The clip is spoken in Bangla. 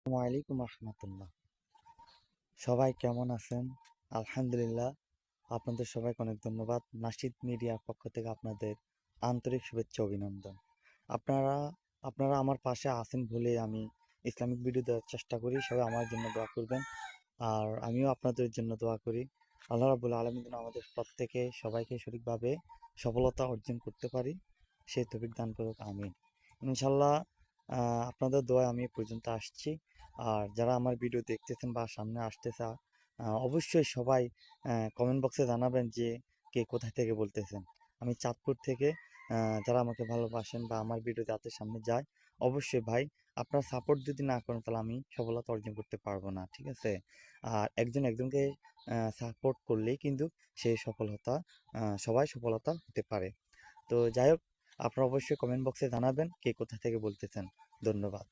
আসসালামু আলাইকুম রহমতুল্লাহ। সবাই কেমন আছেন? আলহামদুলিল্লাহ। আপনাদের সবাইকে অনেক ধন্যবাদ। নাশিদ মিডিয়ার পক্ষ থেকে আপনাদের আন্তরিক শুভেচ্ছা অভিনন্দন। আপনারা আপনারা আমার পাশে আছেন বলে আমি ইসলামিক ভিডিও দেওয়ার চেষ্টা করি। সবাই আমার জন্য দোয়া করবেন। আর আমিও আপনাদের জন্য দোয়া করি। আল্লাহ রাব্বুল আলামিন যেন আমাদের প্রত্যেকে সবাইকে সঠিকভাবে সফলতা অর্জন করতে পারি, সেই তৌফিক দান করুক। আমিন। ইনশাল্লাহ আপনাদের দোয়ায় আমি এ পর্যন্ত আসছি। আর যারা আমার ভিডিও দেখতেছেন বা সামনে আসতেছে, অবশ্যই সবাই কমেন্ট বক্সে জানাবেন যে কে কোথায় থেকে বলতেছেন। আমি চাঁদপুর থেকে। যারা আমাকে ভালোবাসেন বা আমার ভিডিও যাতে সামনে যায়, অবশ্যই ভাই আপনার সাপোর্ট যদি না করেন তাহলে আমি সফলতা অর্জন করতে পারবো না, ঠিক আছে? আর একজন একজনকে সাপোর্ট করলেই কিন্তু সেই সফলতা সবাই সফলতা হতে পারে। তো যাই হোক, আপনারা অবশ্যই কমেন্ট বক্সে জানাবেন কে কোথা থেকে বলতেছেন। ধন্যবাদ।